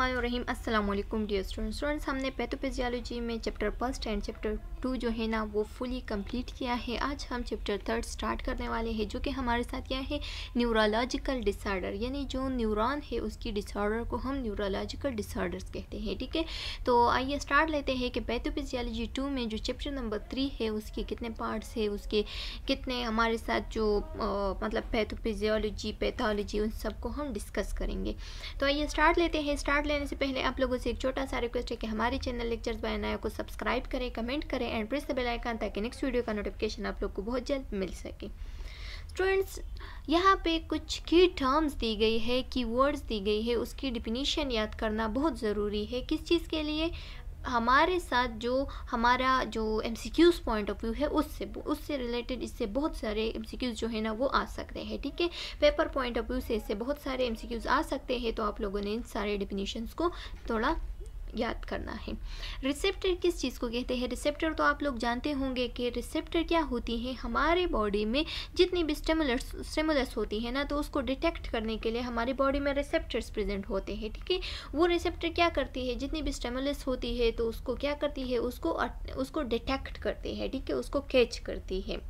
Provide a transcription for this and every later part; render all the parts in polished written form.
बिस्मिल्लाहिर्रहमानिर्रहीम। अस्सलाम वालेकुम डियर स्टूडेंट्स। हमने पैथोफिजियोलॉजी में चैप्टर फर्स्ट एंड चैप्टर 2 जो है ना वो फुली कंप्लीट किया है। आज हम चैप्टर थर्ड स्टार्ट करने वाले हैं, जो कि हमारे साथ क्या है, न्यूरोलॉजिकल डिसऑर्डर, यानी जो न्यूरॉन है उसकी डिसऑर्डर को हम न्यूरोलॉजिकल डिसऑर्डर्स कहते हैं। ठीक है, तो आइए स्टार्ट लेते हैं कि पैथोफिजियोलॉजी 2 में जो चैप्टर नंबर 3 है उसके कितने पार्ट्स है, उसके कितने हमारे साथ जो मतलब पैथोफिजियोलॉजी, पैथोलॉजी, उन सबको हम डिस्कस करेंगे। तो आइए स्टार्ट लेते हैं। स्टार्ट लेने से पहले आप लोगों से एक छोटा सा रिक्वेस्ट है कि हमारे चैनल लेक्चर्स बाय अनाया को सब्सक्राइब करें, कमेंट करें and press the bell icon, ताकि नेक्स्ट वीडियो का नोटिफिकेशन आप लोग को बहुत जल्द मिल सके। स्टूडेंट्स, यहाँ पे कुछ की टर्म्स दी गई है, की वर्ड्स दी गई है, उसकी डिफिनीशन याद करना बहुत ज़रूरी है। किस चीज़ के लिए? हमारे साथ जो हमारा जो MCQs पॉइंट ऑफ व्यू है उससे रिलेटेड इससे बहुत सारे MCQs जो है ना वो आ सकते हैं। ठीक है, पेपर पॉइंट ऑफ व्यू से इससे बहुत सारे MCQs आ सकते हैं, तो आप लोगों ने इन सारे डिफिनीशंस को थोड़ा याद करना है। रिसेप्टर किस चीज़ को कहते हैं? रिसेप्टर तो आप लोग जानते होंगे कि रिसेप्टर क्या होती है। हमारे बॉडी में जितनी भी स्टिमुलस होती है ना, तो उसको डिटेक्ट करने के लिए हमारी बॉडी में रिसेप्टर्स प्रेजेंट होते हैं। ठीक है, वो रिसेप्टर क्या करती है, जितनी भी स्टिमुलस होती है तो उसको क्या करती है, उसको डिटेक्ट करती है। ठीक है, उसको कैच करती है।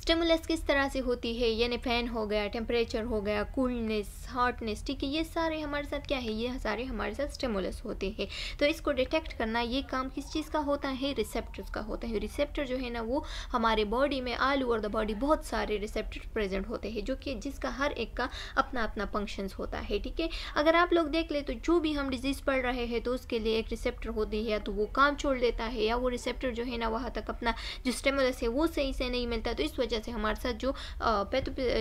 स्टिमुलस किस तरह से होती है, यानी फैन हो गया, टेम्परेचर हो गया, कूलनेस, हॉटनेस, ठीक है, ये सारे हमारे साथ क्या है, ये सारे हमारे साथ स्टिमुलस होते हैं। तो इसको डिटेक्ट करना, ये काम किस चीज़ का होता है? रिसेप्टर्स का होता है। रिसेप्टर जो है ना वो हमारे बॉडी में ऑल ओवर द बॉडी बहुत सारे रिसेप्टर प्रेजेंट होते हैं, जो कि जिसका हर एक का अपना अपना फंक्शंस होता है। ठीक है, अगर आप लोग देख ले तो जो भी हम डिजीज़ पढ़ रहे हैं तो उसके लिए एक रिसेप्टर होती है, या तो वो काम छोड़ देता है, या वो रिसेप्टर जो है ना वहाँ तक अपना जो स्टिमुलस है वो सही से नहीं मिलता, तो इस वजह से हमारे साथ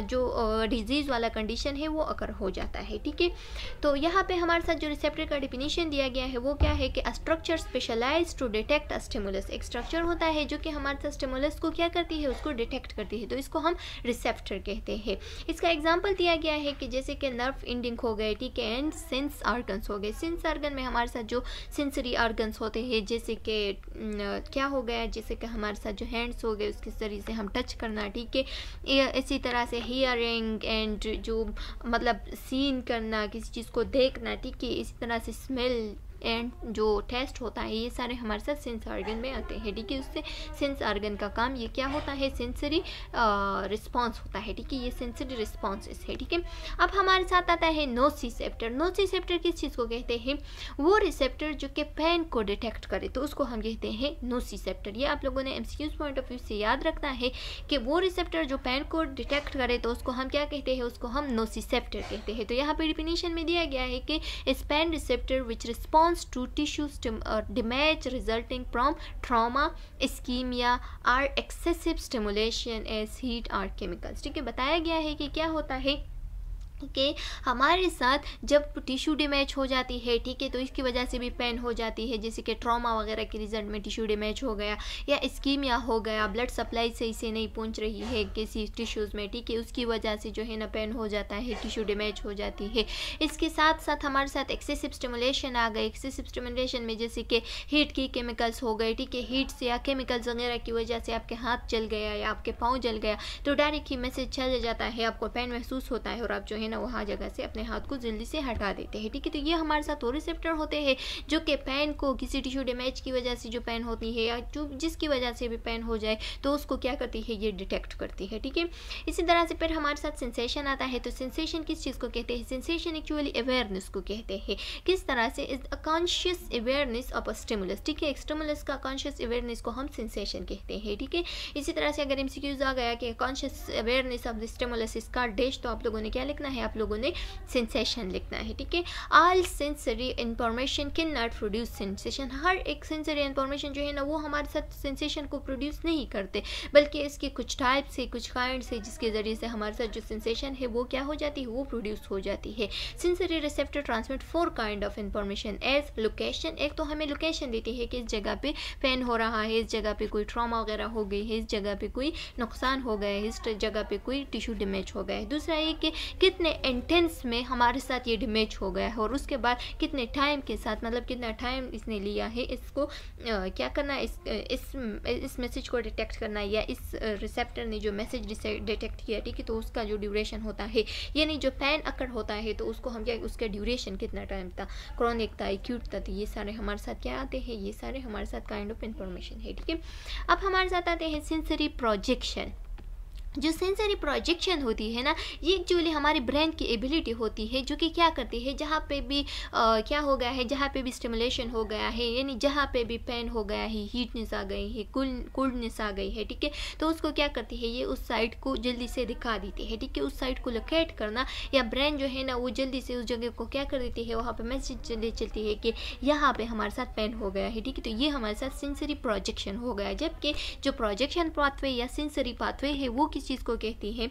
जो डिजीज़ वाला कंडीशन है वो अकर हो जाता है। ठीक है, तो यहाँ पे हमारे साथ जो रिसेप्टर का डिफिनीशन दिया गया है वो क्या है कि structure specialise to detect a stimulus. एक स्ट्रक्चर होता है जो कि हमारे साथ स्टिमुलस को क्या करती है, उसको डिटेक्ट करती है, तो इसको हम रिसेप्टर कहते हैं। इसका एग्जाम्पल दिया गया है कि जैसे कि नर्व एंडिंग हो गए, ठीक है, एंड सेंस ऑर्गन्स हो गए। सेंस ऑर्गन में हमारे साथ जो सेंसरी ऑर्गन्स होते हैं, जैसे कि क्या हो गया, जैसे कि हमारे साथ जो हैंड्स हो गए उसके जरिए से हम टच करना, ठीक है, इसी तरह से हियरिंग एंड जो मतलब सीन करना, किसी चीज़ को देखना, ठीक है, इसी तरह से स्मेल एंड जो टेस्ट होता है, ये सारे हमारे साथ सेंस ऑर्गन में आते हैं। ठीक है, उससे सेंस ऑर्गन का काम ये क्या होता है, सेंसरी रिस्पांस होता है। ठीक है, ये सेंसरी रिस्पांसेस है। ठीक है, अब हमारे साथ आता है नोसिसेप्टर। नोसिसेप्टर किस चीज़ को कहते हैं? वो रिसेप्टर जो कि पेन को डिटेक्ट करे, तो उसको हम कहते हैं नोसिसेप्टर। ये आप लोगों ने MCQs पॉइंट ऑफ व्यू से याद रखना है कि वो रिसेप्टर जो पेन को डिटेक्ट करे तो उसको हम क्या कहते हैं, उसको हम नोसिसेप्टर कहते हैं। तो यहाँ पे डिफिनीशन में दिया गया है कि pain receptor which response to tissue damage resulting from trauma, ischemia or excessive stimulation as heat or chemicals। ठीक है, बताया गया है कि क्या होता है कि हमारे साथ जब टिश्यू डैमेज हो जाती है, ठीक है, तो इसकी वजह से भी पेन हो जाती है, जैसे कि ट्रॉमा वगैरह के रिजल्ट में टिश्यू डैमेज हो गया, या इस्कीमिया हो गया, ब्लड सप्लाई सही से नहीं पहुंच रही है किसी टिश्यूज़ में, ठीक है, उसकी वजह से जो है ना पेन हो जाता है, टिश्यू डैमेज हो जाती है। इसके साथ साथ हमारे साथ एक्सेसिव स्टिमुलेशन आ गए। एक्सेसिव स्टिमुलेशन में जैसे कि हीट की केमिकल्स हो गए, ठीक है, हीट से या केमिकल्स वगैरह की वजह से आपके हाथ जल गया या आपके पाँव जल गया, तो डायरेक्ट ही मैसेज चल जाता है, आपको पेन महसूस होता है और आप जो है वहाँ जगह से अपने हाथ को जल्दी से हटा देते हैं। ठीक है, तो ये हमारे साथ वो रिसेप्टर होते हैं जो कि पेन को, किसी टिश्यू डैमेज की वजह से जो पेन होती है या जो जिसकी वजह से भी पेन हो जाए तो उसको क्या करती है, ये डिटेक्ट करती है। ठीक है, इसी तरह से फिर हमारे साथ सेंसेशन आता है। तो सेंसेशन किस चीज़ को कहते हैं? सेंसेशन एक्चुअली अवेयरनेस को कहते हैं। किस तरह से? Is a conscious awareness of a stimulus. ठीक है, एक स्टिमुलस का कॉन्शियस अवेयरनेस को हम सेंसेशन कहते हैं। ठीक है, इसी तरह से अगर MCQs आ गया कि conscious awareness of the stimulus is का डैश, तो आप लोगों ने क्या लिखना है, आप लोगों ने सेंसेशन लिखना है। ठीक है, all sensory information can not produce sensation. हर एक सेंसरी इंफॉर्मेशन जो है ना वो हमारे साथ सेंसेशन को प्रोड्यूस नहीं करते, बल्कि इसके कुछ टाइप से, कुछ काइंड से, जिसके ज़रिए से हमारे साथ जो सेंसेशन है वो क्या हो जाती है, वो प्रोड्यूस हो जाती है। Sensory receptor transmit 4 kind of information as location. एक तो हमें लोकेशन देती है कि इस जगह पे पेन हो रहा है, इस जगह पे कोई ट्रॉमा वगैरह हो गई है, इस जगह पे कोई नुकसान हो गया है, इस जगह पे कोई टिश्यू डैमेज हो गया है। दूसरा ये कि कितने इंटेंस में हमारे साथ ये डैमेज हो गया है और उसके बाद कितने टाइम के साथ, मतलब कितना टाइम इसने लिया है इसको क्या करना, इस मैसेज को डिटेक्ट करना, या इस रिसेप्टर ने जो मैसेज डिटेक्ट किया, ठीक है, तो उसका जो ड्यूरेशन होता है, यानी जो पैन अकर होता है तो उसको हम क्या, उसका ड्यूरेशन कितना टाइम था, क्रॉनिक था, एक्यूट था, तो ये सारे हमारे साथ क्या आते हैं, ये सारे हमारे साथ काइंड ऑफ इंफॉर्मेशन है, ठीक है। अब हमारे साथ आते हैं सेंसरी प्रोजेक्शन। जो सेंसरी प्रोजेक्शन होती है ना, ये एक्चुअली हमारी ब्रेन की एबिलिटी होती है जो कि क्या करती है, जहाँ पे भी क्या हो गया है, जहाँ पे भी स्टिमुलेशन हो गया है, यानी जहाँ पे भी पेन हो गया है, हीटनेस आ गई है, कोल्डनेस आ गई है, ठीक है, तो उसको क्या करती है, ये उस साइड को जल्दी से दिखा देती है, ठीक है, उस साइड को लोकेट करना, या ब्रेन जो है ना वो जल्दी से उस जगह को क्या कर देती है, वहाँ पर मैसेज चलती है कि यहाँ पे हमारे साथ पेन हो गया है, ठीक है, तो ये हमारे साथ सेंसरी प्रोजेक्शन हो गया। जबकि जो प्रोजेक्शन पाथवे या सेंसरी पाथवे है वो चीज़ को कहती है,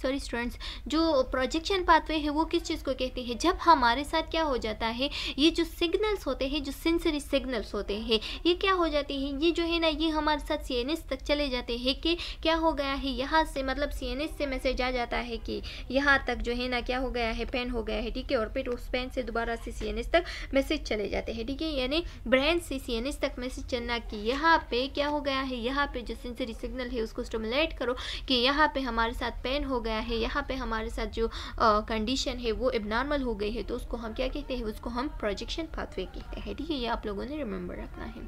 सॉरी स्टूडेंट्स, जो प्रोजेक्शन पाथवे है वो किस चीज़ को कहती है, जब हमारे साथ क्या हो जाता है, ये जो सिग्नल्स होते हैं, जो सेंसरी सिग्नल्स होते हैं, ये क्या हो जाते हैं, ये जो है ना ये हमारे साथ सीएनएस तक चले जाते हैं कि क्या हो गया है, यहाँ से मतलब सीएनएस से मैसेज आ जाता है कि यहाँ तक जो है ना क्या हो गया है, पेन हो गया है, ठीक है, और फिर उस पेन से दोबारा से सीएनएस तक मैसेज चले जाते हैं, ठीक है, यानी ब्रेन से सीएनएस तक मैसेज चलना कि यहाँ पे क्या हो गया है, यहाँ पे जो सेंसरी सिग्नल है उसको स्टिमुलेट करो कि यहाँ पे हमारे साथ पेन हो गया है, यहाँ पे हमारे साथ जो कंडीशन है वो एबनॉर्मल हो गई है, तो उसको हम क्या कहते हैं, उसको हम प्रोजेक्शन पाथवे कहते हैं, ठीक है, ये आप लोगों ने रिमेंबर रखना है।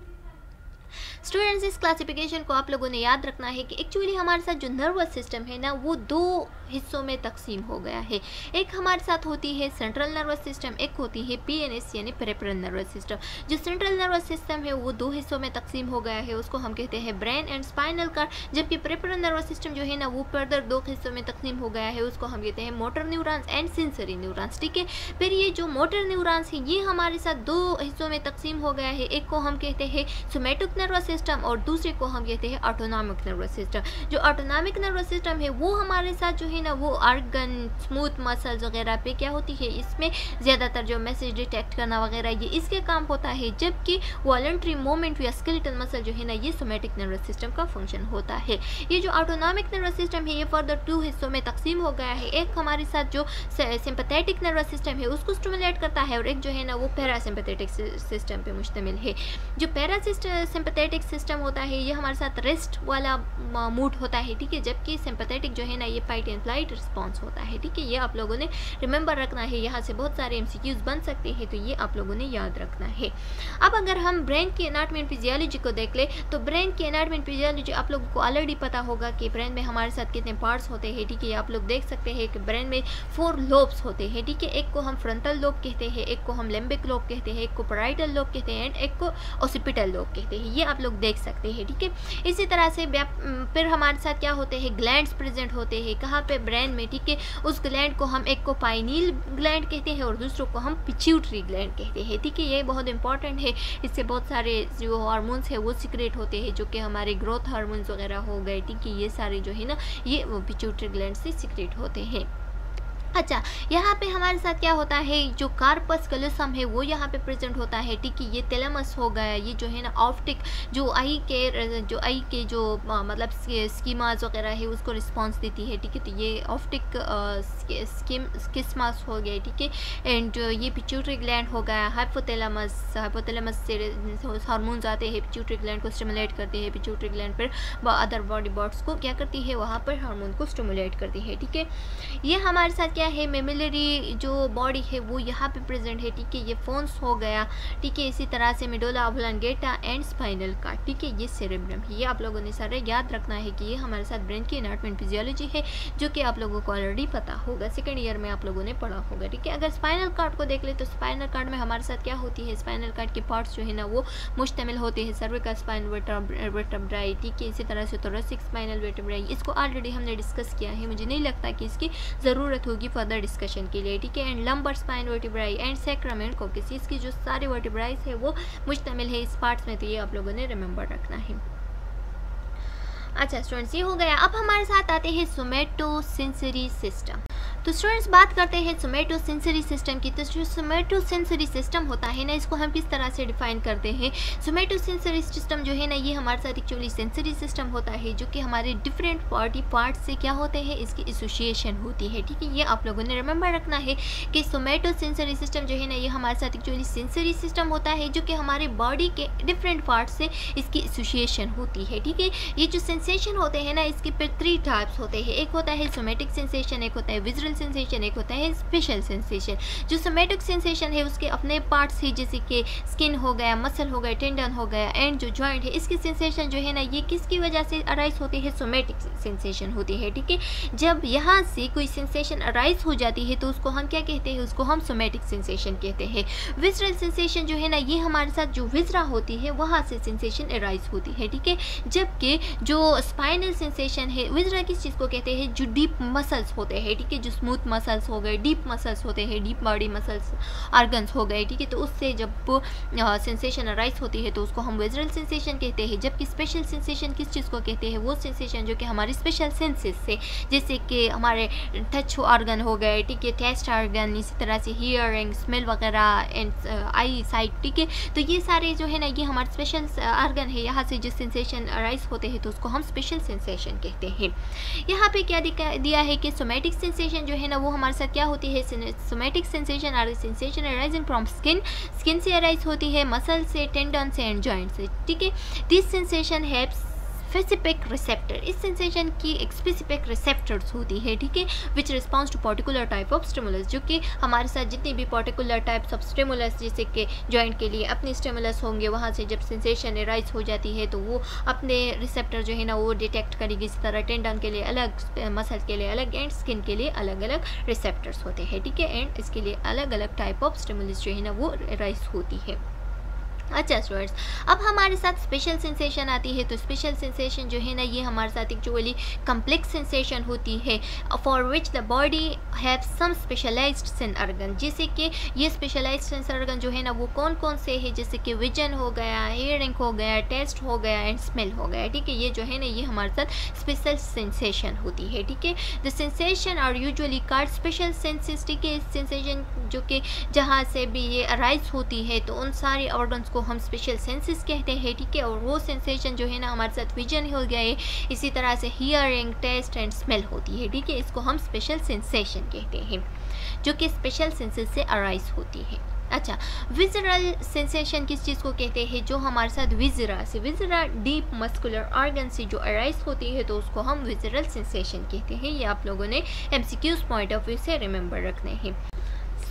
स्टूडेंट्स, इस क्लासिफिकेशन को आप लोगों ने याद रखना है कि एक्चुअली हमारे साथ जो नर्वस सिस्टम है ना वो दो हिस्सों में तकसीम हो गया है। एक हमारे साथ होती है सेंट्रल नर्वस सिस्टम, एक होती है पीएनएस यानी पेरिफेरल नर्वस सिस्टम। जो सेंट्रल नर्वस सिस्टम है वो दो हिस्सों में तकसीम हो गया है, उसको हम कहते हैं ब्रेन एंड स्पाइनल कार्ड। जबकि पेरिफेरल नर्वस सिस्टम जो है ना वो फर्दर दो हिस्सों में तकसीम हो गया है, उसको हम कहते हैं motor neurons and sensory neurons, ठीक है। फिर ये जो मोटर न्यूरॉन्स है ये हमारे साथ दो हिस्सों में तकसीम हो गया है, एक को हम कहते हैं सोमैटिक नर्वस सिस्टम और दूसरे को हम कहते हैं ऑटोनॉमिक नर्वस सिस्टम। जो ऑटोनॉमिक नर्वस सिस्टम है वो हमारे साथ जो है ना वो आर्गन, स्मूथ मसल्स वगैरह पे क्या होती है, इसमें ज़्यादातर जो मैसेज डिटेक्ट करना वगैरह ये इसके काम होता है। जबकि वॉलंटरी मूवमेंट या स्केलेटल मसल जो है ना ये सोमैटिक नर्वस सिस्टम का फंक्शन होता है। ये जो ऑटोनॉमिक नर्वस सिस्टम है ये फर्दर टू हिस्सों में तकसीम हो गया है। एक हमारे साथ जो सिंपैथेटिक नर्वस सिस्टम है उसको स्टिमुलेट करता है और एक जो है ना वो पैरासिम्पैथेटिक सिस्टम पे मुश्तमिल है। जो पैरासिम्पैथेटिक सिस्टम होता है ये हमारे साथ रेस्ट वाला मूड होता है, ठीक है। जबकि सिंपैथेटिक जो है ना ये फाइट एंड फ्लाइट रिस्पॉन्स होता है, ठीक है। ये आप लोगों ने रिमेंबर रखना है, यहाँ से बहुत सारे एमसीक्यूज बन सकते हैं, तो ये आप लोगों ने याद रखना है। अब अगर हम ब्रेन की एनाटॉमी एंड फिजियोलॉजी को देख ले तो ब्रेन की एनाटॉमी एंड फिजियोलॉजी आप लोगों को ऑलरेडी पता होगा कि ब्रेन में हमारे साथ कितने पार्ट्स होते हैं, ठीक है। आप लोग देख सकते हैं कि ब्रेन में 4 लोब्स होते हैं, ठीक है। एक को हम फ्रंटल लोब कहते हैं, एक को हम लिम्बिक लोब कहते हैं, एक को पैराइटल लोब कहते हैं एंड एक को ऑसिपिटल लोब कहते हैं। ये आप लोग देख सकते हैं, ठीक है। इसी तरह से फिर हमारे साथ क्या होते हैं, ग्लैंड्स प्रेजेंट होते हैं कहाँ पे, ब्रेन में, ठीक है। उस ग्लैंड को हम एक को पाइनियल ग्लैंड कहते हैं और दूसरों को हम पिट्यूटरी ग्लैंड कहते हैं, ठीक है। ये बहुत इंपॉर्टेंट है, इससे बहुत सारे जो हार्मोन्स है वो सीक्रेट होते हैं जो कि हमारे ग्रोथ हार्मोन्स वगैरह हो गए, ठीक है। ये सारे जो है ना ये पिट्यूटरी ग्लैंड से सीक्रेट होते हैं। अच्छा, यहाँ पे हमारे साथ क्या होता है, जो कार्पस कैलोसम है वो यहाँ पे प्रेजेंट होता है, ठीक है। ये थैलेमस हो गया, ये जो है ना ऑप्टिक जो आई के जो मतलब स्कीमास वगैरह है उसको रिस्पांस देती है, ठीक है। तो ये ऑप्टिक स्किस्मास हो गया, ठीक है। एंड ये पिट्यूटरी ग्लैंड हो गया, हाइपोथैलेमस से हार्मोन्स आते हैं, पिट्यूटरी ग्लैंड को स्टिमुलेट करते हैं, पिट्यूटरी ग्लैंड पर अदर बॉडी पार्ट्स को क्या करती है, वहाँ पर हार्मोन को स्टिमुलेट करती है, ठीक है। ये हमारे साथ क्या है, मेमिलरी जो बॉडी है वो यहाँ पे प्रेजेंट है, ठीक है। ये फोन्स हो गया, ठीक है। इसी तरह से medulla oblongata and spinal cord, ठीक है। ये सेरेब्रम है। ये आप लोगों ने सारे याद रखना है कि ये हमारे साथ ब्रेन की एनाटॉमी एंड फिजियोलॉजी है जो कि आप लोगों को ऑलरेडी पता होगा, सेकंड ईयर में आप लोगों ने पढ़ा होगा, ठीक है। अगर स्पाइनल कार्ड को देख ले तो स्पाइनल कार्ड में हमारे साथ क्या होती है, स्पाइनल कार्ड के पार्ट्स जो है ना वो मुश्तमिल होते हैं सर्विकल स्पाइन वर्टेब्राई, ठीक है। इसी तरह से थोरैसिक स्पाइनल वर्टेब्राई, इसको ऑलरेडी हमने डिस्कस किया है, मुझे नहीं लगता कि इसकी ज़रूरत होगी फर्दर डिस्कशन के लिए, ठीक है। And lumbar spine vertebrae and sacrum and coccyx, इसकी जो सारे वर्टेब्राइज है वो मुश्तमिल है इस पार्ट्स में, तो ये आप लोगों ने रिमेंबर रखना है। अच्छा स्टूडेंट्स, ये हो गया। अब हमारे साथ आते हैं सोमैटोसेंसरी सिस्टम। तो स्टूडेंट्स बात करते हैं सोमैटोसेंसरी सिस्टम की। तो जो सोमैटोसेंसरी सिस्टम होता है ना, इसको हम किस तरह से डिफाइन करते हैं। सोमैटोसेंसरी सिस्टम जो है ना, ये हमारे साथ एक्चुअली सेंसरी सिस्टम होता है जो कि हमारे डिफरेंट बॉडी पार्ट्स से क्या होते हैं, इसकी एसोसिएशन होती है। ठीक है, ये आप लोगों ने रिमेंबर रखना है कि सोमैटोसेंसरी सिस्टम जो है ना, ये हमारे साथ एक्चुअली सेंसरी सिस्टम होता है जो कि हमारे बॉडी के डिफरेंट पार्ट्स से इसकी एसोसिएशन होती है। ठीक है, ये जो सेंसेशन होते हैं ना, इसके पे 3 टाइप्स होते हैं। एक होता है सोमैटिक सेंसेशन, एक होता है विजुअल सेंसेशन, एक होता है स्पेशल सेंसेशन। जो सोमैटिक सेंसेशन है उसके अपने पार्ट्स ही, जैसे कि स्किन हो गया, मसल हो गया, टेंडन हो गया एंड जो जॉइंट है, इसकी सेंसेशन जो है ना, ये किसकी वजह से अराइज होती है, सोमैटिक सेंसेशन होती है। ठीक है, जब यहाँ से कोई सेंसेशन अराइज हो जाती है तो उसको हम क्या कहते हैं, उसको हम सोमैटिक सेंसेशन कहते हैं। विजुअल सेंसेशन जो है ना, ये हमारे साथ जो विजरा होती है वहाँ से सेंसेशन अराइज होती है। ठीक है, जबकि जो स्पाइनल सेंसेशन है, विजरा किस चीज़ को कहते हैं, जो डीप मसल्स होते हैं। ठीक है, जो स्मूथ मसल्स हो गए, डीप मसल्स होते हैं, डीप बॉडी मसल्स ऑर्गन्स हो गए। ठीक है, तो उससे जब सेंसेशन अराइज होती है तो उसको हम विजुअल सेंसेशन कहते हैं। जबकि स्पेशल सेंसेशन किस चीज़ को कहते हैं, वो सेंसेशन जो कि हमारे स्पेशल सेंसेस से, जैसे कि हमारे टच ऑर्गन हो गए, ठीक है, टेस्ट ऑर्गन, इसी तरह से हियरिंग, स्मेल वगैरह एंड आई साइट। ठीक है, तो ये सारे जो है ना, ये हमारे स्पेशल ऑर्गन है, यहाँ से जो सेंसेशन अराइज होते हैं तो उसको हम स्पेशल सेंसेशन कहते हैं। यहाँ पे क्या दिया है कि सोमैटिक सेंसेशन जो है ना, वो हमारे साथ क्या होती है, somatic sensation are sensation arising from skin से अराइज होती है, मसल से, टेंडन से एंड जॉइंट से। ठीक है, this sensation haves specific receptor, इस सेंसेशन की एक स्पेसिफिक रिसेप्टर्स होती है। ठीक है, which response to particular type of stimulus, जो कि हमारे साथ जितनी भी पर्टिकुलर टाइप्स ऑफ स्टिमुलस, जैसे कि जॉइंट के लिए अपनी स्टिमुलस होंगे, वहाँ से जब सेंसेशन अराइज हो जाती है तो वो अपने रिसेप्टर जो है ना, वो डिटेक्ट करेगी। इसी तरह टेंडन के लिए अलग, मसल के लिए अलग एंड स्किन के लिए अलग अलग रिसेप्टर्स होते हैं। ठीक है, एंड इसके लिए अलग अलग टाइप ऑफ स्टिमुलस जो है ना, वो अराइज होती है। अच्छा स्टूडेंट्स, अब हमारे साथ स्पेशल सेंसेशन आती है। तो स्पेशल सेंसेशन जो है ना, ये हमारे साथ एक्चुअली कम्प्लेक्स सेंसेशन होती है, for which the body have some specialised sense organ. जैसे कि ये स्पेशलाइज्ड सेंस ऑर्गन जो है ना, वो कौन कौन से है, जैसे कि विजन हो गया, हियरिंग हो गया, टेस्ट हो गया एंड स्मेल हो गया। ठीक है, ये जो है ना, ये हमारे साथ स्पेशल सेंसेशन होती है। ठीक है, the sensation are usually called special senses. ठीक है, सेंसेशन जो कि जहाँ से भी ये अराइज होती है तो उन सारे ऑर्गन्स को हम स्पेशल सेंसेस कहते हैं। ठीक है, और वो सेंसेशन जो है ना, हमारे साथ विजन हो गया है, इसी तरह से हियरिंग, टेस्ट एंड स्मेल होती है। ठीक है, इसको हम स्पेशल सेंसेशन कहते हैं, जो कि स्पेशल सेंसेस से अराइज होती है। अच्छा, विजरल सेंसेशन किस चीज़ को कहते हैं, जो हमारे साथ विजरा से, विजरा डीप मस्कुलर ऑर्गन से जो अराइज होती है तो उसको हम विजरल सेंसेशन कहते हैं। ये आप लोगों ने एमसीक्यूज पॉइंट ऑफ व्यू से रिमेंबर रखने हैं।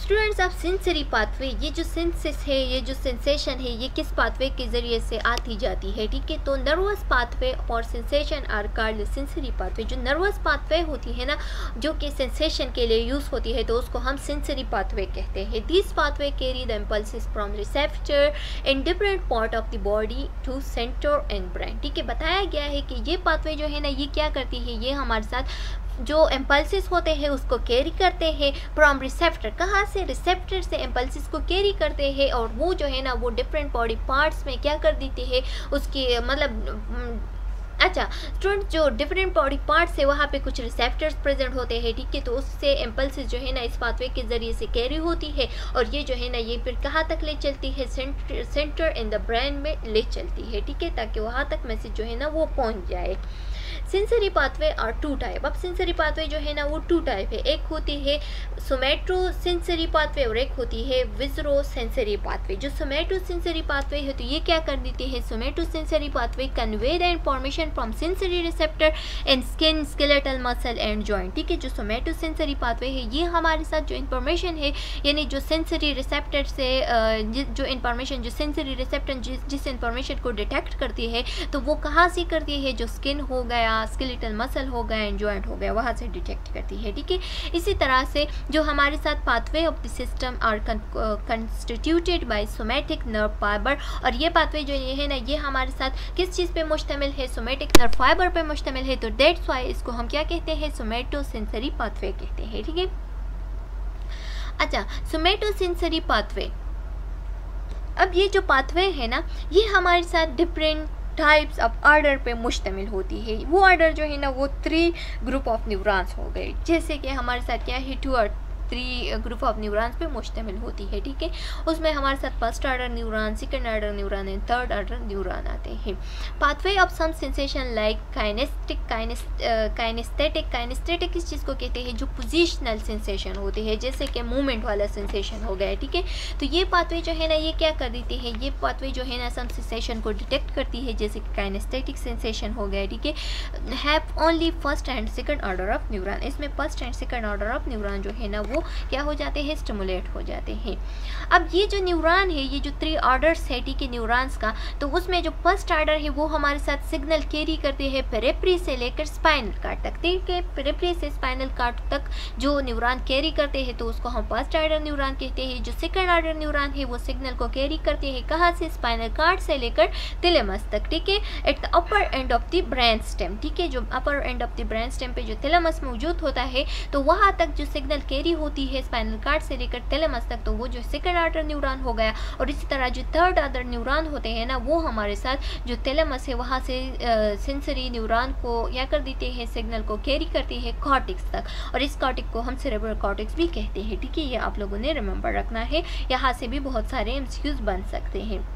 स्टूडेंट्स, अब सेंसरी पाथवे, ये जो सेंसेस है, ये जो सेंसेशन है, ये किस पाथवे के ज़रिए से आती जाती है। ठीक है, तो नर्वस पाथवे और sensation are called sensory pathway. जो नर्वस पाथवे होती है ना, जो कि सेंसेशन के लिए यूज़ होती है, तो उसको हम सेंसरी पाथवे कहते हैं। This pathway carry the impulses from receptor in different part of the body to centre and brain. ठीक है, बताया गया है कि ये पाथवे जो है ना, ये क्या करती है, ये हमारे साथ जो इम्पल्सिस होते हैं उसको कैरी करते हैं फ्रॉम रिसेप्टर। कहाँ से, रिसेप्टर से इम्पल्सिस को कैरी करते हैं, और वो जो है ना, वो डिफरेंट बॉडी पार्ट्स में क्या कर देती है, उसकी मतलब अच्छा स्टूडेंट, जो डिफरेंट बॉडी पार्ट्स है वहाँ पे कुछ रिसेप्टर्स प्रेजेंट होते हैं। ठीक है, तो उससे इम्पल्सिस जो है ना, इस पाथवे के ज़रिए से कैरी होती है, और ये जो है ना, ये फिर कहाँ तक ले चलती है, सेंटर इन द ब्रेन में ले चलती है। ठीक है, ताकि वहाँ तक मैसेज जो है ना, वो पहुँच जाए। Sensory pathway are 2 type. अब सेंसरी पाथवे जो है ना, वो 2 टाइप है। एक होती है सोमैटो सेंसरी पाथवे और एक होती है विजरो सेंसरी पाथवे। जो सोमैटो सेंसरी पाथवे है, तो ये क्या कर देती है, सोमैटो sensory pathway convey the information from sensory receptor in skin, skeletal muscle and joint. ठीक है, जो सोमैटो सेंसरी पाथवे है, ये हमारे साथ जो इन्फॉर्मेशन है, यानी जो सेंसरी रिसेप्टर से जो इन्फॉर्मेशन, जो सेंसरी रिसेप्टर जिस इन्फॉर्मेशन को डिटेक्ट करती है, तो वो कहाँ से करती है, जो स्किन हो गया, स्केलेटल मसल हो गया एंड जॉइंट हो गया, वहाँ से डिटेक्ट करती है। ठीक है, इसी तरह से जो हमारे साथ pathway of the system are constituted by somatic nerve fibre, और ये पाथवे जो ये है ना, ये हमारे साथ किस चीज़ पे मुश्तमिल है, सोमैटिक नर्व फाइबर पे मुश्तमिल है। तो दैट्स वाई इसको हम क्या कहते हैं, सोमैटो सेंसरी पाथवे कहते हैं। ठीक है, अच्छा, सोमैटो सेंसरी पाथवे, अब ये जो पाथवे है ना, ये हमारे साथ डिफरेंट टाइप्स ऑफ ऑर्डर पे मुश्तमिल होती है। वो ऑर्डर जो है ना वो 3 ग्रुप ऑफ न्यूरॉन्स हो गए, जैसे कि हमारे साथ क्या है 2 और 3 ग्रुप ऑफ न्यूरॉन्स पे मुश्तमिल होती है, ठीक है। उसमें हमारे साथ first order neuron, second order neuron and third order neuron आते हैं। Pathway of some sensation like kinesthetic किस चीज़ को कहते हैं, जो पोजिशनल सेंसेशन होते हैं, जैसे कि मूवमेंट वाला सेंसेशन हो गया, ठीक है। तो ये पाथवे जो है ना ये क्या कर देते हैं, ये पाथवे जो है ना सम सेंसेशन को डिटेक्ट करती है, जैसे कि काइनेस्थेटिक सेंसेशन हो गया, ठीक है। Have only first and second order of neuron, इसमें first and second order of neuron जो है ना वो क्या हो जाते हैं, स्टिमुलेट हो जाते हैं। अब ये जो न्यूरॉन है, ये जो 3 ऑर्डर्स है, ठीक है, न्यूरॉन्स का, तो उसमें जो फर्स्ट ऑर्डर है वो हमारे साथ सिग्नल कैरी करते हैं पेरिफेरी से लेकर स्पाइनल कार्ड तक, ठीक है। पेरिफेरी से स्पाइनल कार्ड तक जो न्यूरॉन कैरी करते हैं तो उसको हम फर्स्ट ऑर्डर न्यूरॉन कहते हैं। जो सेकंड ऑर्डर न्यूरॉन है वो सिग्नल को कैरी करते हैं कहाँ से, स्पाइनल कार्ड से लेकर थैलेमस तक, ठीक है, at the upper end of the brain stem, ठीक है। जो upper end of the brain stem पे जो थैलेमस मौजूद होता है तो वहाँ तक जो सिग्नल कैरी होती है स्पाइनल कार्ड से लेकर थैलेमस तक, तो वो जो सेकंड ऑर्डर न्यूरॉन हो गया। और इसी तरह जो थर्ड ऑर्डर न्यूरॉन होते हैं ना वो हमारे साथ जो थैलेमस है वहाँ से सेंसरी न्यूरॉन को क्या कर देते हैं, सिग्नल को कैरी करते हैं कॉर्टेक्स तक, और इस कॉर्टेक्स को हम सेरेब्रल कॉर्टेक्स भी कहते हैं, ठीक है। ये आप लोगों ने रिमेंबर रखना है, यहाँ से भी बहुत सारे एमसीक्यूज बन सकते हैं।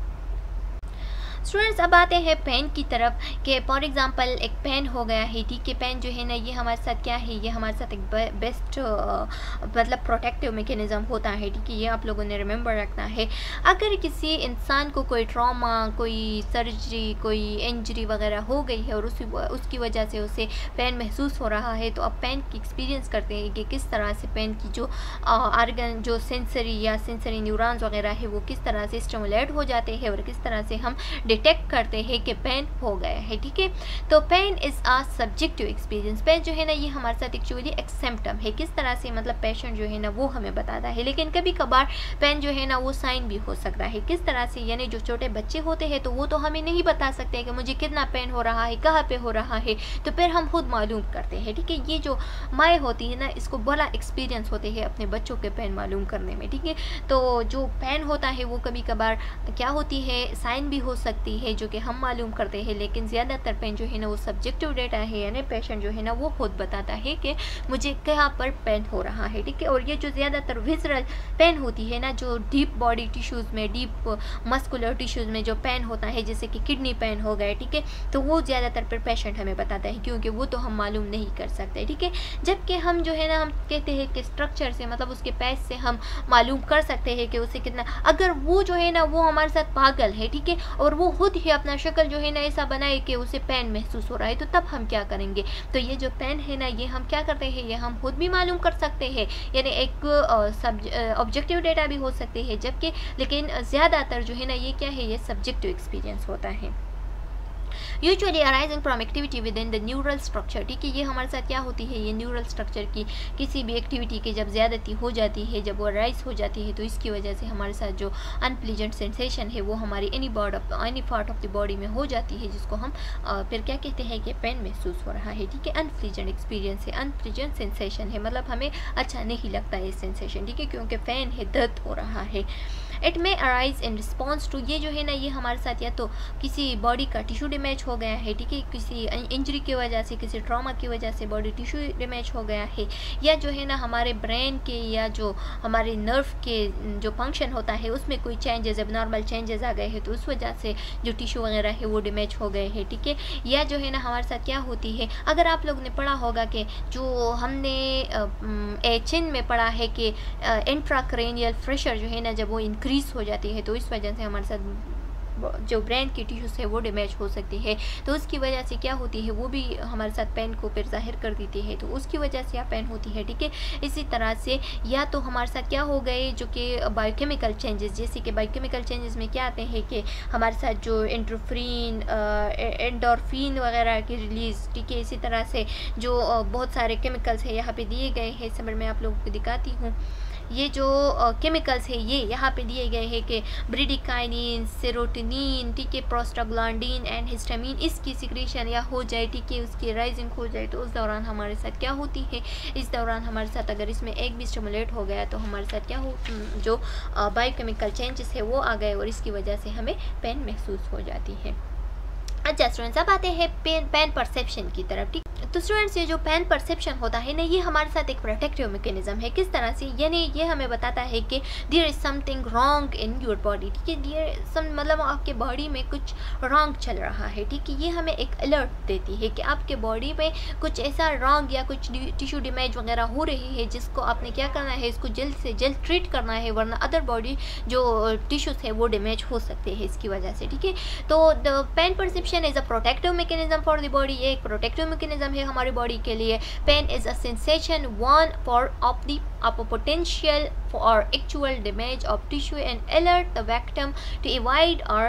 स्टूडेंट्स अब आते हैं पेन की तरफ, कि फॉर एग्जांपल एक पेन हो गया है, ठीक है। पेन जो है ना ये हमारे साथ क्या है, ये हमारे साथ एक बेस्ट मतलब प्रोटेक्टिव मैकेनिज्म होता है, ठीक है। ये आप लोगों ने रिमेंबर रखना है। अगर किसी इंसान को कोई ट्रॉमा, कोई सर्जरी, कोई इंजरी वगैरह हो गई है और उसकी वजह से उसे पेन महसूस हो रहा है, तो अब पेन की एक्सपीरियंस करते हैं कि किस तरह से पेन की जो आर्गन, जो सेंसरी या सेंसरी न्यूरॉन्स वगैरह है वो किस तरह से स्टिमुलेट हो जाते हैं और किस तरह से हम डिटेक्ट करते हैं कि पेन हो गया है, ठीक है। तो pain is a subjective experience. Pain जो है ना ये हमारे साथ एक्चुअली एक सिम्टम है, किस तरह से मतलब पेशेंट जो है ना वो हमें बताता है। लेकिन कभी कभार पेन जो है ना वो साइन भी हो सकता है, किस तरह से, यानी जो छोटे बच्चे होते हैं तो वो तो हमें नहीं बता सकते कि मुझे कितना पेन हो रहा है, कहाँ पे हो रहा है, तो फिर हम खुद मालूम करते हैं, ठीक है। ये जो माएँ होती है ना इसको बड़ा एक्सपीरियंस होते हैं अपने बच्चों के पेन मालूम करने में, ठीक है। तो जो पेन होता है वो कभी कभार क्या होती है, साइन भी हो सकती है जो कि हम मालूम करते हैं, लेकिन ज़्यादातर पेन जो है ना वो सब्जेक्टिव डेटा है, यानी पेशेंट जो है ना वो खुद बताता है कि मुझे कहाँ पर पेन हो रहा है, ठीक है। और ये जो ज़्यादातर विजरल पेन होती है ना, जो डीप बॉडी टिश्यूज़ में, डीप मस्कुलर टिश्यूज़ में जो पेन होता है, जैसे कि किडनी पेन हो गया, ठीक है, तो वो ज़्यादातर पर पेशेंट हमें बताता है, क्योंकि वो तो हम मालूम नहीं कर सकते, ठीक है। जबकि हम जो है ना हम कहते हैं कि स्ट्रक्चर से, मतलब उसके पैच से हम मालूम कर सकते हैं कि उसे कितना, अगर वो जो है ना वो हमारे साथ पागल है, ठीक है, और वो खुद ही अपना शक्ल जो है ना ऐसा बनाए कि उसे पेन महसूस हो रहा है, तो तब हम क्या करेंगे। तो ये जो पेन है ना ये हम क्या करते हैं, ये हम खुद भी मालूम कर सकते हैं, यानी एक ऑब्जेक्टिव डेटा भी हो सकते हैं, जबकि लेकिन ज़्यादातर जो है ना ये क्या है, ये सब्जेक्टिव एक्सपीरियंस होता है। Usually arising from activity with in the neural structure, ठीक है। ये हमारे साथ क्या होती है, ये न्यूरल स्ट्रक्चर की किसी भी एक्टिविटी की जब ज़्यादती हो जाती है, जब वो अराइज हो जाती है, तो इसकी वजह से हमारे साथ जो अनप्लीजेंट सेंसेशन है वो हमारी any part of the body में हो जाती है, जिसको हम फिर क्या कहते हैं कि पेन महसूस हो रहा है, ठीक है। अनप्लीजेंट एक्सपीरियंस है, अनप्लीजेंट सेंसेशन है, मतलब हमें अच्छा नहीं लगता है सेंसेशन, ठीक है, क्योंकि पेन है, दर्द हो रहा है। It may arise in response to, ये जो है ना ये हमारे साथ या तो किसी बॉडी का टिश्यू डैमेज हो गया है, ठीक है, किसी इंजरी की वजह से, किसी ट्रॉमा की वजह से बॉडी टिश्यू डैमेज हो गया है, या जो है ना हमारे ब्रेन के या जो हमारे नर्व के जो फंक्शन होता है उसमें कोई चेंजेस, एबनॉर्मल चेंजेस आ गए हैं, तो उस वजह से जो टिश्यू वगैरह है वो डैमेज हो गए हैं, ठीक है। या जो है ना हमारे साथ क्या होती है, अगर आप लोगों ने पढ़ा होगा कि जो हमने चिन में पढ़ा है कि इंट्राक्रेनियल प्रेशर जो है ना जब वो इंक्रीज हो जाती है, तो इस वजह से हमारे साथ जो ब्रेन की टिश्यूज है वो डैमेज हो सकती है, तो उसकी वजह से क्या होती है, वो भी हमारे साथ पेन को फिर जाहिर कर देती है, तो उसकी वजह से पेन होती है, ठीक है। इसी तरह से या तो हमारे साथ क्या हो गए जो कि बायोकेमिकल चेंजेस, जैसे कि बायोकेमिकल चेंजेस में क्या आते हैं कि हमारे साथ जो एंडोर्फिन वगैरह की रिलीज़, ठीक है। इसी तरह से जो बहुत सारे केमिकल्स है यहाँ पे दिए गए हैं, इस समय मैं आप लोगों को दिखाती हूँ। ये जो केमिकल्स है ये यहाँ पे दिए गए हैं कि ब्रिडिकाइनिन, सेरोटोनिन, ठीक है, प्रोस्टाग्लैंडिन एंड हिस्टामिन, इसकी सिक्रेशन या हो जाए, ठीक है, उसकी राइजिंग हो जाए, तो उस दौरान हमारे साथ क्या होती है, इस दौरान हमारे साथ अगर इसमें एक भी स्टिमुलेट हो गया तो हमारे साथ क्या हो, जो बायोकेमिकल चेंजेस है वो आ गए और इसकी वजह से हमें पेन महसूस हो जाती है। अच्छा स्टूडेंट्स, अब आते हैं पेन परसेप्शन की तरफ। ठीक, तो स्टूडेंट्स ये जो पेन परसेप्शन होता है ना, ये हमारे साथ एक प्रोटेक्टिव मैकेनिज्म है। किस तरह से, यानी ये हमें बताता है कि there is something wrong in your body. ठीक है, देयर सम मतलब आपके बॉडी में कुछ रॉन्ग चल रहा है। ठीक है, ये हमें एक अलर्ट देती है कि आपके बॉडी में कुछ ऐसा रॉन्ग या कुछ टिश्यू डैमेज वगैरह हो रही है, जिसको आपने क्या करना है, इसको जल्द से जल्द ट्रीट करना है, वरना अदर बॉडी जो टिश्यूज है वो डैमेज हो सकते हैं इसकी वजह से। ठीक है, तो the pain perception is a protective mechanism for the body. ये एक प्रोटेक्टिव मैकेनिज्म है हमारी बॉडी के लिए। Pain is a sensation one for of a potential for actual damage of tissue and alert the victim to avoid or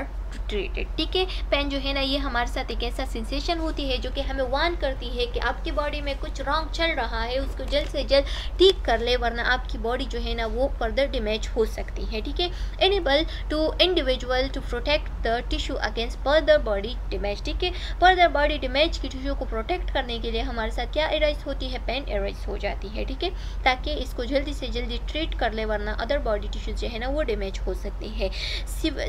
treated. ठीक है, pen जो है ना, ये हमारे साथ एक ऐसा सेंसेशन होती है जो कि हमें वार्न करती है कि आपकी बॉडी में कुछ रॉन्ग चल रहा है, उसको जल्द से जल्द ठीक कर ले, वरना आपकी बॉडी जो है ना वो फर्दर डैमेज हो सकती है। ठीक है, enable to individual to protect the tissue against further body damage. ठीक है, फर्दर बॉडी डैमेज की टिश्यू को प्रोटेक्ट करने के लिए हमारे साथ क्या एराइज होती है, पेन एराइज हो जाती है। ठीक है, ताकि इसको जल्दी से जल्दी ट्रीट कर ले, वरना अदर बॉडी टिश्यूज जो है ना वो डैमेज हो सकती है।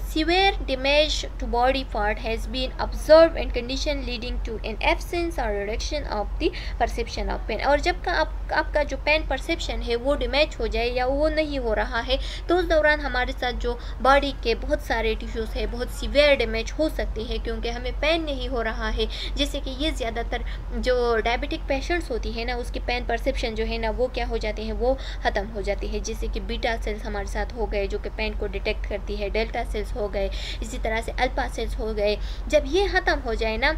Severe damage to body part has been observed and condition leading to an absence or reduction of the perception of pain। और जब का आपका जो पेन परसेप्शन है वो डैमेज हो जाए या वो नहीं हो रहा है, तो उस दौरान हमारे साथ जो बॉडी के बहुत सारे टिश्यूज है बहुत सीवियर डैमेज हो सकती है, क्योंकि हमें पेन नहीं हो रहा है। जैसे कि ये ज़्यादातर जो डायबिटिक पेशेंट्स होती है ना, उसकी पेन परसेप्शन जो है ना वो क्या हो जाती है, वो ख़त्म हो जाती है। जैसे कि बीटा सेल्स हमारे साथ हो गए जो कि पेन को डिटेक्ट करती है, डेल्टा सेल्स हो गए, इसी तरह से अल्फा सेल्स हो गए। जब ये ख़त्म हो जाए ना,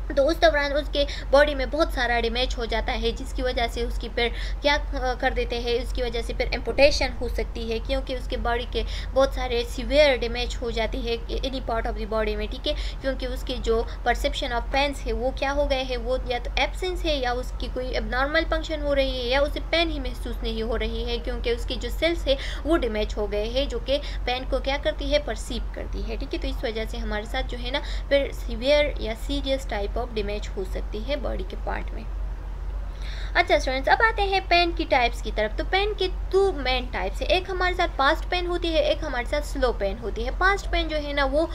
तो उस दौरान उसके बॉडी में बहुत सारा डैमेज हो जाता है, जिसकी वजह से उसकी फिर क्या कर देते हैं, उसकी वजह से फिर एम्पुटेशन हो सकती है, क्योंकि उसके बॉडी के बहुत सारे सीवियर डैमेज हो जाती है any part of the body में। ठीक है, क्योंकि उसकी जो परसेप्शन ऑफ पेन्स है वो क्या हो गए हैं, वो या तो एब्सेंस है या उसकी कोई एबनॉर्मल फंक्शन हो रही है या उसे पेन ही महसूस नहीं हो रही है, क्योंकि उसकी जो सेल्स है वो डैमेज हो गए हैं जो कि पेन को क्या करती है, परसीव करती है। ठीक है, तो इस वजह से हमारे साथ जो है ना फिर सीवियर या सीरियस टाइप ऑफ डैमेज हो सकती है बॉडी के पार्ट में। अच्छा स्टूडेंट्स, अब आते हैं पेन की टाइप्स की तरफ। तो पेन के दो मेन टाइप्स है, एक हमारे साथ फास्ट पेन होती है, एक हमारे साथ स्लो पेन होती है। फास्ट पेन जो है ना वो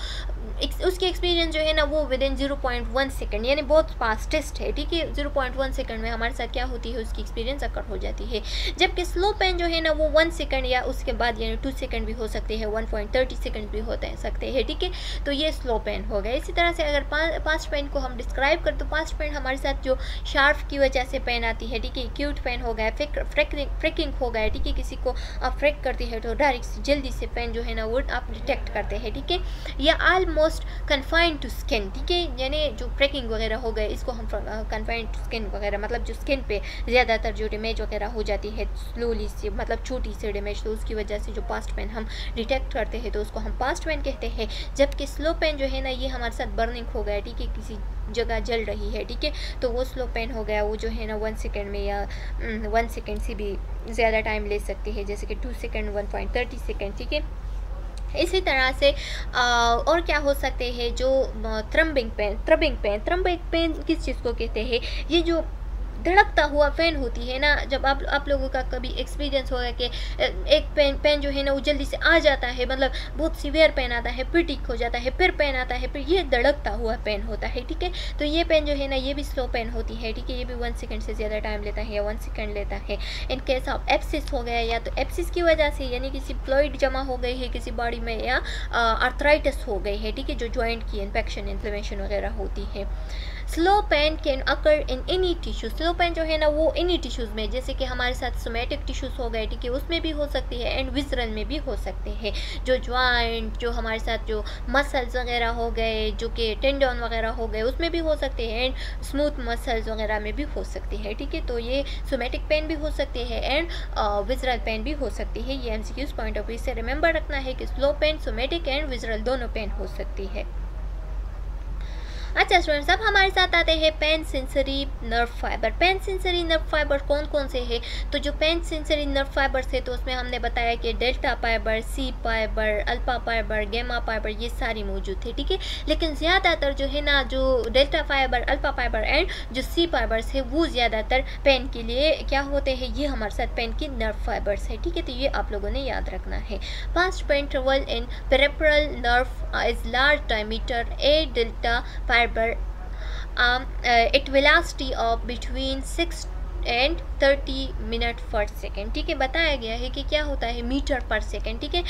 उसकी एक्सपीरियंस जो है ना वो विद इन 0.1 सेकंड, यानी बहुत फास्टेस्ट है। ठीक है, 0.1 सेकंड में हमारे साथ क्या होती है, उसकी एक्सपीरियंस अकर हो जाती है। जबकि स्लो पेन जो है ना वो 1 सेकंड या उसके बाद यानी 2 सेकंड भी हो सकते हैं, 1.30 सेकंड भी होते सकते हैं। ठीक है, तो ये स्लो पेन हो गया। इसी तरह से अगर फास्ट पेन को हम डिस्क्राइब करें तो फास्ट पेन हमारे साथ जो शार्प की वजह से पेन आती है। ठीक है, एक्यूट पेन हो गया, फ्रैकिंग हो गया। ठीक है, किसी को आप फ्रैक करती है तो डायरेक्ट जल्दी से पेन जो है ना वो आप डिटेक्ट करते हैं। ठीक है, या ऑलमोस्ट कन्फाइंड टू स्किन। ठीक है, यानी जो फ्रैकिंग वगैरह हो गए इसको हम कन्फाइंड टू स्किन वगैरह, मतलब जो स्किन पे ज़्यादातर जो डैमेज वगैरह हो जाती है स्लोली से, मतलब छोटी से डैमेज, तो उसकी वजह से जो फास्ट पेन हम डिटेक्ट करते हैं तो उसको हम फास्ट पेन कहते हैं। जबकि स्लो पेन जो है ना ये हमारे साथ बर्निंग हो गया। ठीक है, किसी जगह जल रही है। ठीक है, तो वो स्लो पेन हो गया, वो जो है ना 1 सेकंड में या 1 सेकंड से भी ज़्यादा टाइम ले सकती है, जैसे कि 2 सेकंड, 1.30 सेकंड। ठीक है, इसी तरह से और क्या हो सकते हैं, जो थ्रम्बिंग पेन किस चीज़ को कहते हैं, ये जो धड़कता हुआ पेन होती है ना, जब आप लोगों का कभी एक्सपीरियंस होगा कि एक पेन जो है ना वो जल्दी से आ जाता है, मतलब बहुत सीवियर पेन आता है, फिर ठीक हो जाता है, फिर पेन आता है, फिर ये धड़कता हुआ पेन होता है। ठीक है, तो ये पेन जो है ना ये भी स्लो पेन होती है। ठीक है, ये भी 1 सेकंड से ज़्यादा टाइम लेता है या 1 सेकंड लेता है। इन केस ऑफ एब्सिस हो गया, या तो एब्सिस की वजह से यानी किसी फ्लूइड जमा हो गई है किसी बॉडी में, या आर्थराइटिस हो गई है। ठीक है, जो जॉइंट की इन्फेक्शन इन्फ्लेमेशन वगैरह होती है। Slow pain can occur in any tissue. Slow pain जो है ना वो एनी टिश्यूज़ में, जैसे कि हमारे साथ सोमेटिक टिश्यूज़ हो गए, ठीक है, उसमें भी हो सकती है, एंड विजरल में भी हो सकते हैं। जो ज्वाइंट, जो हमारे साथ जो मसल्स वगैरह हो गए, जो कि टेंडन वगैरह हो गए, उसमें भी हो सकते हैं, एंड स्मूथ मसल्स वगैरह में भी हो सकती है। ठीक है, तो ये सोमेटिक पेन भी हो सकती है एंड विजरल पेन भी हो सकती है। ये MCQs पॉइंट ऑफ व्यू से रिमेंबर रखना है कि slow pain, somatic and visceral दोनों पेन हो सकती है। अच्छा स्टूडेंट्स, अब हमारे साथ आते हैं pain sensory nerve fibre. Pain sensory nerve fibre कौन कौन से हैं? तो जो पेन सेंसरी नर्व फाइबर है तो उसमें हमने बताया कि delta fibre, C fibre, alpha fibre, gamma fibre, ये सारी मौजूद थे। ठीक है, लेकिन ज़्यादातर जो है ना जो delta fibre, alpha fibre and जो सी फाइबर्स है वो ज़्यादातर पेन के लिए क्या होते हैं, ये हमारे साथ पेन की नर्व फाइबर्स है। ठीक है, तो ये आप लोगों ने याद रखना है। Fast pen travel in peripheral nerve is large diameter A delta fiber at velocity of between 6 and 30 minute पर सेकेंड। ठीक है, बताया गया है कि क्या होता है मीटर पर सेकेंड। ठीक है,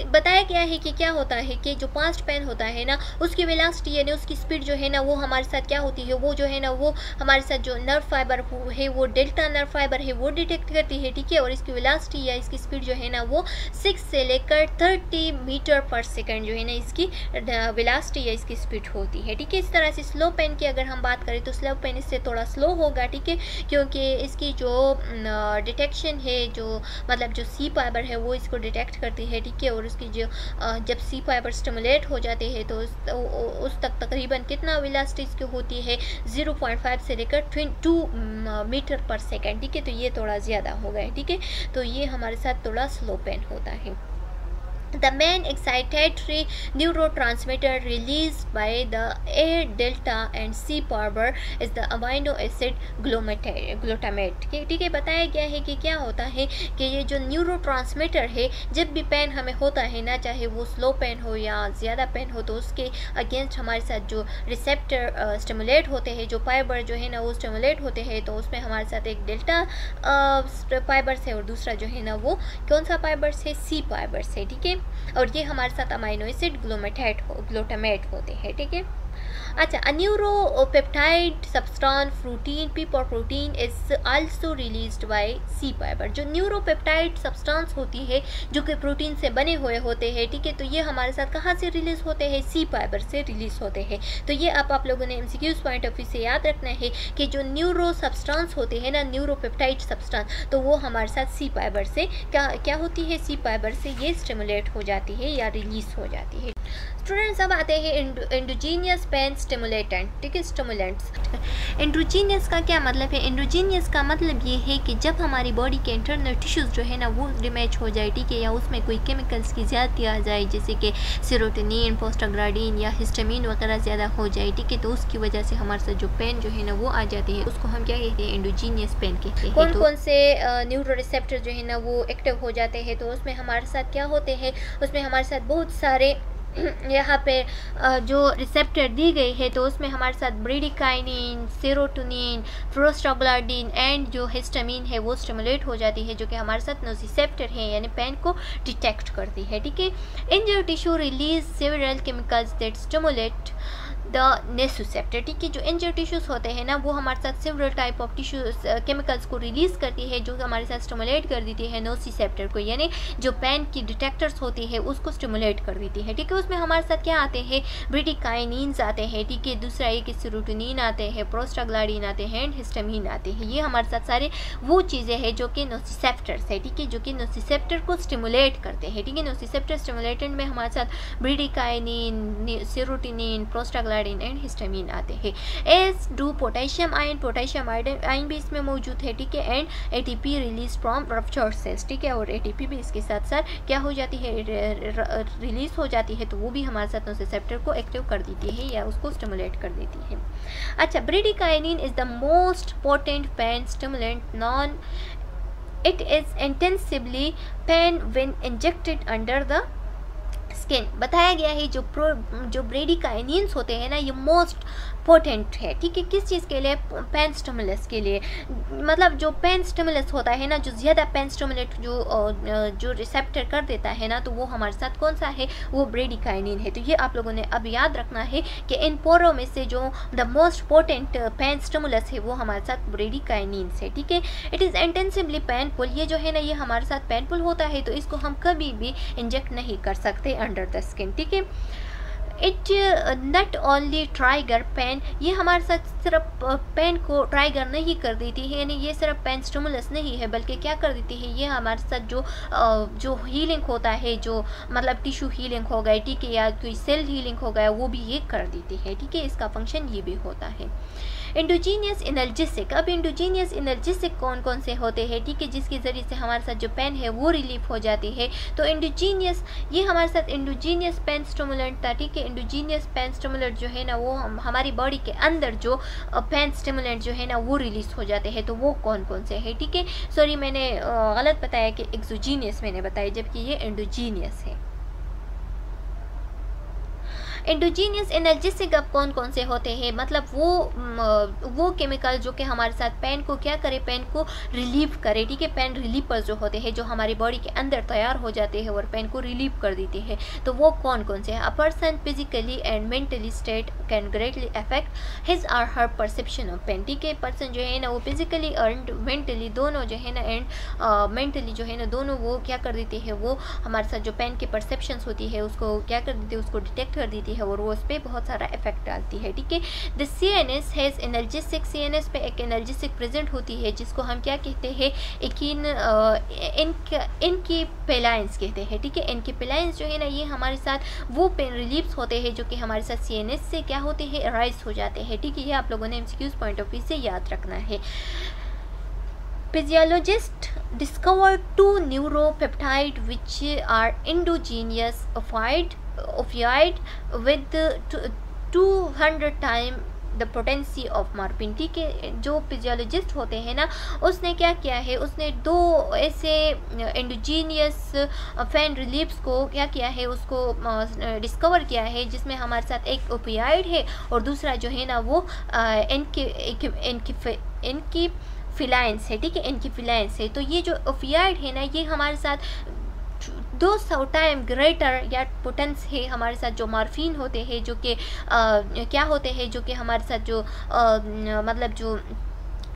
बताया गया है कि क्या होता है कि जो पास्ट पेन होता है ना उसकी वेलोसिटी यानी उसकी स्पीड जो है ना वो हमारे साथ क्या होती है, वो जो है ना वो हमारे साथ जो नर्व फाइबर है वो डेल्टा नर्व फाइबर है वो डिटेक्ट करती है। ठीक है, और इसकी वेलोसिटी या इसकी स्पीड जो है ना वो 6 से लेकर 30 मीटर पर सेकेंड जो है ना इसकी वेलोसिटी या इसकी स्पीड होती है। ठीक है, इस तरह से स्लो पेन की अगर हम बात करें तो स्लो पेन इससे थोड़ा स्लो होगा। ठीक है, क्योंकि इसकी जो डिटेक्शन है जो मतलब जो सी फाइबर है वो इसको डिटेक्ट करती है। ठीक है, और उसकी जो जब सी फाइबर स्टिमुलेट हो जाते हैं तो उस तक तकरीबन कितना वेलोसिटी इसकी होती है 0.5 से लेकर 2 मीटर पर सेकेंड। ठीक है, तो ये थोड़ा ज़्यादा हो गया है। ठीक है, तो ये हमारे साथ थोड़ा स्लो पेन होता है। The main excitatory neurotransmitter released by the A delta and C fiber is the amino acid glutamate। ठीक है, बताया गया है कि क्या होता है कि ये जो न्यूरोट्रांसमीटर है जब भी पेन हमें होता है ना, चाहे वो स्लो पेन हो या ज़्यादा पेन हो, तो उसके अगेंस्ट हमारे साथ जो रिसेप्टर स्टिमुलेट होते हैं, जो फाइबर जो है ना वो स्टिमुलेट होते हैं, तो उसमें हमारे साथ एक डेल्टा फाइबर्स है और दूसरा जो है ना वो कौन सा फाइबर्स है, सी फाइबर्स है। ठीक है, और ये हमारे साथ अमाइनो एसिड ग्लूटामेट होते हैं। ठीक है, अच्छा, a neuropeptide substance protein piper protein is also released by C fibre. जो न्यूरोपेप्टाइड सब्सटेंस होती है जो कि प्रोटीन से बने हुए होते हैं। ठीक है, तो ये हमारे साथ कहाँ से रिलीज होते हैं, सी फाइबर से रिलीज होते हैं। तो ये आप लोगों ने एमसीक्यूज पॉइंट ऑफ व्यू से याद रखना है कि जो न्यूरो सब्सटेंस होते हैं ना, न्यूरोपेप्टाइड सब्सटेंस, तो वो हमारे साथ सी फाइबर से क्या होती है, सी फाइबर से ये स्टिमुलेट हो जाती है या रिलीज हो जाती है। स्टूडेंट्स, अब आते हैं एंडोजीनियस पेन स्टिमुलेटेंट। ठीक है, स्टिमुलेंट्स। एंडोजीनियस का क्या मतलब है? एंडोजीनियस का मतलब ये है कि जब हमारी बॉडी के इंटरनल टिश्यूज़ जो है ना वो डैमेज हो जाए। ठीक है, या उसमें कोई केमिकल्स की ज़्यादती आ जाए, जैसे कि सेरोटोनिन, प्रोस्टाग्लैंडिन या हिस्टामिन वगैरह ज़्यादा हो जाए। ठीक है, तो उसकी वजह से हमारे साथ जो पेन जो है ना वो आ जाती है, उसको हम क्या कहते हैं, एंडोजीनियस पेन कहते हैं। कौन कौन से न्यूरो रिसेप्टर जो है ना वो एक्टिव हो जाते हैं, तो उसमें हमारे साथ क्या होते हैं, उसमें हमारे साथ बहुत सारे यहाँ पे जो रिसेप्टर दी गई है, तो उसमें हमारे साथ ब्रेडिकाइनिन, सेरोटोनिन, प्रोस्टाग्लैंडिन एंड जो हिस्टामिन है वो स्टिमुलेट हो जाती है, जो कि हमारे साथ नोसिसेप्टर है यानी पेन को डिटेक्ट करती है। ठीक है, इन जो tissue release several chemicals that stimulate the nociceptor. ठीक है, जो इंजर टिश्यूज़ होते हैं ना वो हमारे साथ several type of tissues chemicals को रिलीज करती है, जो हमारे साथ स्टिमुलेट कर देती है नोसिसेप्टर को, यानी जो पेन की डिटेक्टर्स होती है उसको स्टिमुलेट कर देती है। ठीक है, उसमें हमारे साथ क्या आते हैं, ब्रेडिकाइनिन्स आते हैं। ठीक है, दूसरा एक सेरोटोनिन आते हैं, प्रोस्टाग्लैंडिन आते हैं एंड हिस्टामिन आते हैं। ये हमारे साथ सारे वो चीज़ें हैं जो कि नोसिसेप्टर्स है। ठीक है, जो कि नोसिसेप्टर को स्टिमुलेट करते हैं। ठीक है, नोसिसेप्टर स्टिमुलेटेंट में हमारे साथ bradykinin, serotonin, prostaglandin and histamine आते हैं। एस डू पोटेशियम आयन भी इसमें मौजूद है। ठीक है, and ATP release from ruptured cells. ठीक है, और एटीपी भी इसके साथ साथ क्या हो जाती है, रिलीज हो जाती है, तो वो भी हमारे साथ नोसिसेप्टर को एक्टिव कर देती है या उसको स्टिमुलेट कर देती है। अच्छा, bradykinin is the most potent pain stimulant known it is intensively pain when injected under the skin. बताया गया है जो ब्रेडिकाइनिन्स होते हैं ना ये मोस्ट पोटेंट है। ठीक है, किस चीज़ के लिए, पेन स्टिमुलस के लिए। मतलब जो पेन स्टिमुलस होता है ना, जो ज़्यादा पेन स्टिमुलेट जो रिसेप्टर कर देता है ना, तो वो हमारे साथ कौन सा है, वो ब्रेडिकाइनिन है। तो ये आप लोगों ने अब याद रखना है कि इन पोरों में से जो the most potent pain stimulus है वो हमारे साथ ब्रेडिकाइनिन है। ठीक है, इट इज़ इंटेंसिवली पेनफुल। ये जो है ना ये हमारे साथ पेनफुल होता है, तो इसको हम कभी भी इंजेक्ट नहीं कर सकते अंडर द स्किन। ठीक है, it not only trigger pain, ये हमारे साथ सिर्फ पेन को ट्राइगर नहीं कर देती है, यानी ये सिर्फ पेन स्टिमुलस नहीं है, बल्कि क्या कर देती है, ये हमारे साथ जो हीलिंग होता है, जो मतलब टिश्यू हीलिंग हो गया, ठीक है, या कोई सेल हीलिंग हो गया, वो भी ये कर देती है। ठीक है, इसका फंक्शन ये भी होता है। Endogenous analgesic. अब एंडोजीनियस एनर्जेसिक कौन कौन से होते हैं, ठीक है, जिसके ज़रिए से हमारे साथ जो पेन है वो रिलीफ हो जाती है। तो एंडोजीनियस, ये हमारे साथ एंडोजीनियस पेन स्टिमुलेंट था। ठीक है, एंडोजीनियस पेन स्टिमुलेंट जो है ना वो हमारी बॉडी के अंदर जो पेन स्टिमुलेंट जो है ना वो रिलीज हो जाते हैं। तो वो कौन कौन से हैं, ठीक है, सॉरी मैंने गलत बताया कि एक्सोजीनियस मैंने बताया, जबकि ये एंडोजीनियस है। एंडोजीनियस एनाल्जेसिक अब कौन कौन से होते हैं, मतलब वो केमिकल जो कि हमारे साथ पेन को क्या करे, पेन को रिलीव करे, ठीक है। पेन रिलीपर्स जो होते हैं जो हमारी बॉडी के अंदर तैयार हो जाते हैं और पेन को रिलीव कर देते हैं, तो वो कौन कौन से हैं। A person physically and mentally state can greatly affect his और हर परसेप्शन ऑफ पेन, ठीक है। पर्सन जो है ना वो फिजिकली और मेंटली दोनों जो है ना एंड मेंटली जो है ना दोनों वो क्या कर देते हैं, वो हमारे साथ जो पेन की परसेप्शंस होती है उसको क्या कर देती है, उसको डिटेक्ट कर देती है और वो उस पर बहुत सारा इफेक्ट डालती है, ठीक है। The CNS has analgesic, CNS पे एक एनर्जेसिक प्रेजेंट होती है जिसको हम क्या कहते हैं, इनकेफेलाइंस कहते हैं, ठीक है। इनकेफेलाइंस जो है ना ये हमारे साथ वो पेन रिलीफ्स होते हैं जो कि हमारे साथ CNS से क्या होते हैं, अराइज हो जाते हैं, ठीक है। ये आप लोगों ने MCQs पॉइंट ऑफ व्यू से याद रखना है। Physiologists discovered 2 neuropeptides which are endogenous opioid with 200 times the potency of morphine, ठीक है। जो फिजियोलॉजिस्ट होते हैं ना उसने क्या किया है, उसने 2 ऐसे एंडोजीनियस पेन रिलीफ्स को क्या किया है, उसको डिस्कवर किया है जिसमें हमारे साथ एक ओपियाइड है और दूसरा जो है ना वो एनकेफेलाइंस है, ठीक है। एनकेफेलाइंस है। तो ये जो ओपियाइड है ना ये हमारे साथ 200 टाइम ग्रेटर या पोटेंस है हमारे साथ जो मॉर्फिन होते हैं, जो कि क्या होते हैं, जो कि हमारे साथ जो मतलब जो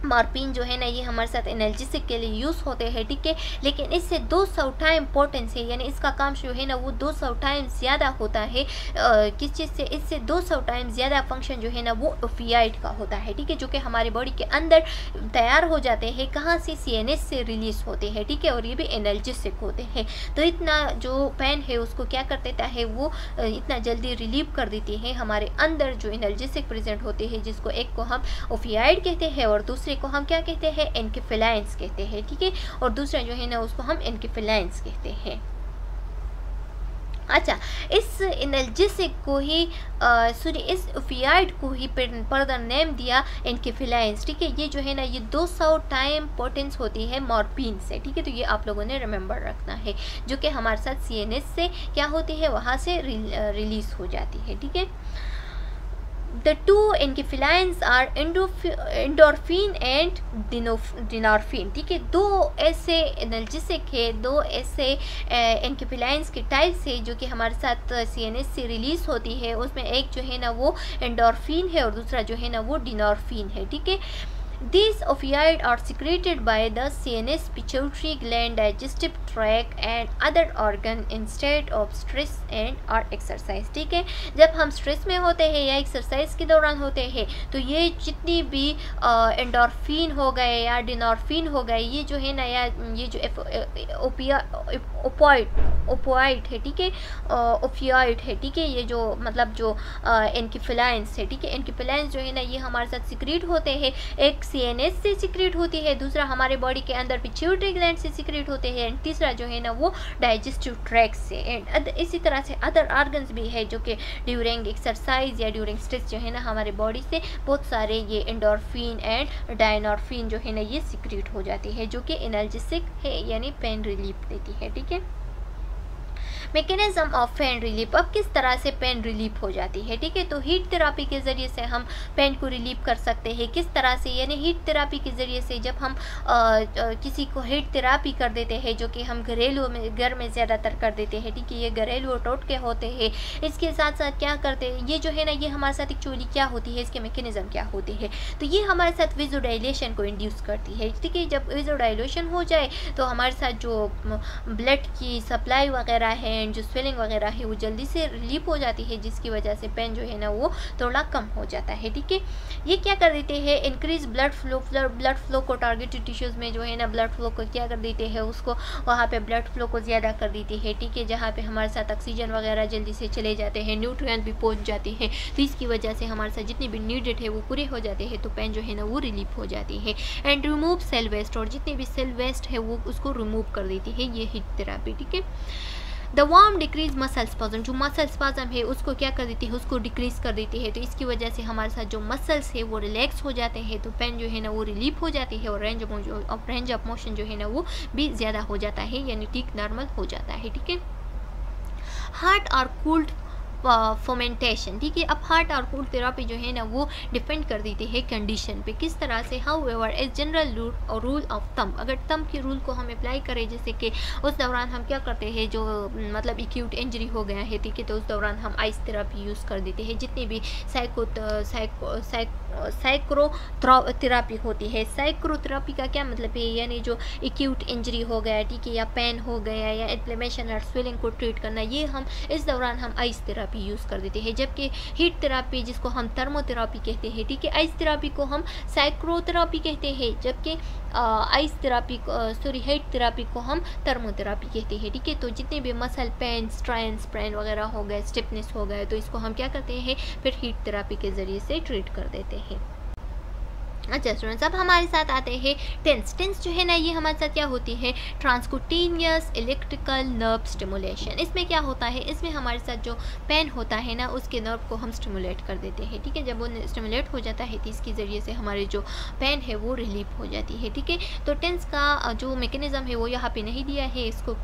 मॉर्फिन जो है ना ये हमारे साथ एनाल्जेसिक के लिए यूज़ होते हैं, ठीक है। लेकिन इससे 200 टाइम पोटेंस है, यानी इसका काम जो है ना वो 200 टाइम ज़्यादा होता है। किस चीज़ से, इससे 200 टाइम ज़्यादा फंक्शन जो है ना वो ओपियाइड का होता है, ठीक है, जो कि हमारे बॉडी के अंदर तैयार हो जाते हैं। कहाँ से, CNS से रिलीज होते हैं, ठीक है, और ये भी एनाल्जेसिक होते हैं। तो इतना जो पेन है उसको क्या कर देता है, वो इतना जल्दी रिलीव कर देती है हमारे अंदर जो एनाल्जेसिक प्रेजेंट होते हैं, जिसको एक को हम ओपियाइड कहते हैं और दूसरे को हम क्या कहते हैं, एनकेफेलाइंस कहते हैं, ठीक है। और दूसरा जो है ना उसको हम एनकेफेलाइंस कहते हैं। अच्छा, इस एनाल्जेसिक को ही इस ओपियाइड को ही फर्दर नेम दिया एनकेफेलाइंस, ठीक है। ये जो है ना ये 200 टाइम पोटेंस होती है मॉर्फिन से, ठीक है। तो ये आप लोगों ने रिमेंबर रखना है, जो कि हमारे साथ CNS से क्या होती है, वहाँ से रिलीज हो जाती है, ठीक है। The 2 एनकेफेलाइंस आर एंडोर्फिन एंड डिनोर्फिन, ठीक है। 2 ऐसे एनाल्जेसिक है, 2 ऐसे एनकेफेलाइंस के टाइप्स है जो कि हमारे साथ CNS से रिलीज होती है। उसमें एक जो है ना वो एंडोर्फिन है और दूसरा जो है ना वो डिनोर्फिन है, ठीक है। These opioids are secreted by the CNS, pituitary gland, digestive tract and other organ instead of stress and or exercise, ठीक है। जब हम स्ट्रेस में होते हैं या एक्सरसाइज के दौरान होते हैं तो ये जितनी भी एंडोर्फिन हो गए या डिनोर्फिन हो गए, ये जो है ना या ये जो ओपियाइड है, ठीक है, ओपियाइड है, ठीक है। ये जो मतलब जो एनकेफेलाइंस है, ठीक है। एनकेफेलाइंस जो है ना ये हमारे साथ सिक्रीट होते हैं, एक CNS से सिक्रेट होती है, दूसरा हमारे बॉडी के अंदर पिट्यूटरी ग्लैंड से सिक्रेट होते हैं एंड तीसरा जो है ना वो डाइजेस्टिव ट्रैक्ट से। एंड इसी तरह से अदर ऑर्गन्स भी है जो कि ड्यूरिंग एक्सरसाइज या ड्यूरिंग स्ट्रेस जो है ना हमारे बॉडी से बहुत सारे ये एंडोर्फिन एंड डायनोर्फिन जो है ना ये सिक्रेट हो जाती है, जो कि एनाल्जेसिक है यानी पेन रिलीफ देती है, ठीक है। मैकेनिज्म ऑफ पेन रिलीफ, अब किस तरह से पेन रिलीफ हो जाती है, ठीक है। तो हीट थेरापी के ज़रिए से हम पेन को रिलीफ कर सकते हैं। किस तरह से, यानी हीट थेरापी के ज़रिए से जब हम किसी को हीट थेरापी कर देते हैं, जो कि हम घरेलू में घर में ज़्यादातर कर देते हैं, ठीक है। ये घरेलू टोटके होते हैं। इसके साथ साथ क्या करते हैं, ये जो है ना ये हमारे साथ एक्चुअली क्या होती है, इसके मैकेनिज्म क्या होती है, तो ये हमारे साथ विजुडाइलेशन को इंड्यूस करती है, ठीक है। जब विजुडाइलेशन हो जाए तो हमारे साथ जो ब्लड की सप्लाई वगैरह है, जो स्वेलिंग वगैरह है वो जल्दी से रिलीफ हो जाती है, जिसकी वजह से पेन जो है ना वो थोड़ा कम हो जाता है, ठीक है। ये क्या कर देते हैं, इंक्रीज ब्लड फ्लो को टारगेटेड टिश्यूज़ में जो है ना ब्लड फ्लो को क्या कर देते हैं, उसको वहाँ पे ब्लड फ्लो को ज़्यादा कर देती है, ठीक है। जहाँ पे हमारे साथ ऑक्सीजन वगैरह जल्दी से चले जाते हैं, न्यूट्रिएंट भी पहुँच जाते हैं, तो इसकी वजह से हमारे साथ जितनी भी नीडेड है वो पूरे हो जाते हैं, तो पेन जो है ना वो रिलीफ हो जाती है। एंड रिमूव सेल वेस्ट, और जितने भी सेल वेस्ट है वो उसको रिमूव कर देती है ये हीट थेरापी, ठीक है। The warm decrease muscle spasm, जो मसल स्पाज्म है उसको क्या कर देती है, उसको डिक्रीज कर देती है, तो इसकी वजह से हमारे साथ जो मसल्स है वो रिलैक्स हो जाते हैं, तो पेन जो है ना वो रिलीफ हो जाती है और रेंज ऑफ मोशन जो है ना वो भी ज़्यादा हो जाता है, यानी ठीक नॉर्मल हो जाता है, ठीक है। हार्ट और कूल्ड फोमेंटेशन, ठीक है। अब हॉट और कोल्ड थेरापी जो है ना वो डिपेंड कर देती है कंडीशन पे, किस तरह से। However as general rule of thumb, अगर थंब के रूल को हम अप्लाई करें, जैसे कि उस दौरान हम क्या करते हैं, जो मतलब एक्यूट इंजरी हो गया है, ठीक है, तो उस दौरान हम आइस थेरापी यूज़ कर देते हैं। जितनी भी साइक्रोथेरापी होती है, साइक्रोथेरापी का क्या मतलब है, यानी जो एक्यूट इंजरी हो गया, ठीक है, या पेन हो गया या इन्फ्लेमेशन और स्वेलिंग को ट्रीट करना, ये हम इस दौरान हम आइस थेरापी यूज़ कर देते हैं। जबकि हीट थेरापी जिसको हम थर्मोथेरापी कहते हैं, ठीक है, आइस थेरापी को हम साइक्रोथेरापी कहते हैं, जबकि आइस थेरापी हीट थेरापी को हम थर्मोथेरापी कहते हैं, ठीक है। तो जितने भी मसल पेन, स्ट्रेन वगैरह हो गए, स्टिफनेस हो गए, तो इसको हम क्या करते हैं, फिर हीट थेरापी के ज़रिए से ट्रीट कर देते हैं। अच्छा स्टूडेंट्स, अब हमारे साथ आते हैं टेंस। टेंस जो है ना ये हमारे साथ क्या होती है, ट्रांसक्यूटेनियस इलेक्ट्रिकल नर्व स्टिमुलेशन। इसमें क्या होता है, इसमें हमारे साथ जो पेन होता है ना उसके नर्व को हम स्टिमुलेट कर देते हैं, ठीक है। जब वो स्टिमुलेट हो जाता है तो इसके ज़रिए से हमारे जो पेन है वो रिलीफ हो जाती है, ठीक है। तो टेंस का जो मैकेनिज़्म है वो यहाँ पे नहीं दिया है, इसको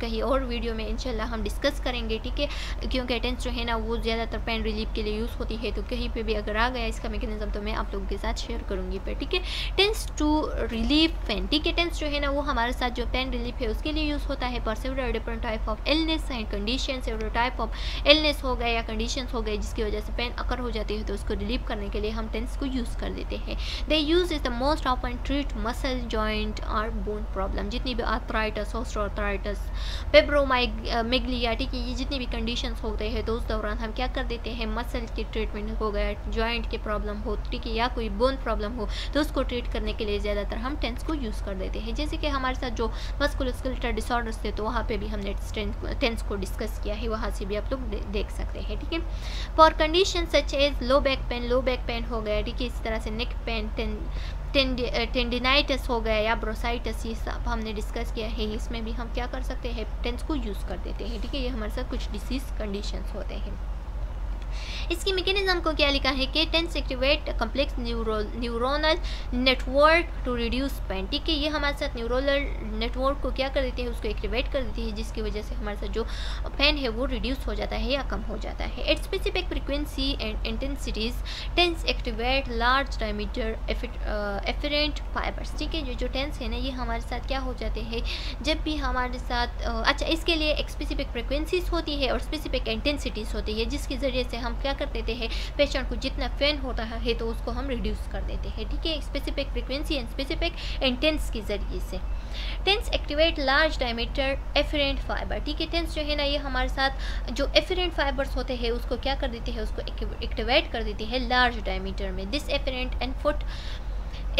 कहीं और वीडियो में इंशाल्लाह हम डिस्कस करेंगे, ठीक है, क्योंकि टेंस जो है ना वो ज़्यादातर पेन रिलीफ के लिए यूज़ होती है। तो कहीं पर भी अगर आ गया इसका मैकेनिज़्म तो मैं आप लोगों के साथ शेयर करूंगी पर, ठीक है। टेंस टू रिलीफ पेन, ठीक है, टेंस जो है ना वो हमारे साथ जो पेन रिलीफ है उसके लिए यूज़ होता है। पर several different type of illness and condition, several type of illness हो गए या कंडीशंस हो गए जिसकी वजह से पेन अकर हो जाती है, तो उसको रिलीव करने के लिए हम टेंस को यूज़ कर देते हैं। They use is the most often treat muscle, joint और बोन प्रॉब्लम। जितनी भी आर्थराइटिस, ऑस्टियोआर्थराइटिस, फिब्रोमाइग्लिया, ठीक है, ये जितनी भी कंडीशंस होते हैं तो उस दौरान हम क्या कर देते हैं, मसल की ट्रीटमेंट हो गया, जॉइंट के प्रॉब्लम हो, ठीक है, या कोई बोन प्रॉब्लम हो तो उसको ट्रीट करने के लिए ज़्यादातर हम टेंस को यूज़ कर देते हैं। जैसे कि हमारे साथ जो मस्कुलोस्केलेटल डिसऑर्डर्स थे तो वहाँ पे भी हमने टेंस को डिस्कस किया है, वहाँ से भी आप लोग देख सकते हैं, ठीक है। For condition such as low back pain हो गया, ठीक है, इस तरह से नेक पेन, टेंडिनाइटिस हो गया या ब्रोसाइटिस, ये सब हमने डिस्कस किया है। इसमें भी हम क्या कर सकते हैं, टेंस को यूज़ कर देते हैं, ठीक है। ये हमारे साथ कुछ डिसीज कंडीशंस होते हैं। इसकी मैकेनिज्म को क्या लिखा है कि TENS activate complex neuronal network to reduce pain, ठीक है, ये हमारे साथ न्यूरोनल नेटवर्क को क्या कर देती है, उसको एक्टिवेट कर देती है, जिसकी वजह से हमारे साथ जो पेन है वो रिड्यूस हो जाता है या कम हो जाता है। At specific frequency and intensities TENS activate large diameter afferent fibres, ठीक है। जो टेंस है ना ये हमारे साथ क्या हो जाते हैं, जब भी हमारे साथ अच्छा इसके लिए एक स्पेसिफिक फ्रिक्वेंसीज होती है और स्पेसिफिक इंटेंसिटीज होती है, जिसके ज़रिए से हम क्या कर देते हैं, पेशेंट को जितना पेन होता है तो उसको हम रिड्यूस कर देते हैं, ठीक है, specific frequency and specific intense के ज़रिए से। TENS activate large diameter afferent fibre, ठीक है, टेंस जो है ना ये हमारे साथ जो एफरेंट फाइबर्स होते हैं उसको क्या कर देती है, उसको एक्टिवेट कर देती है लार्ज डायमीटर में। This afferent and foot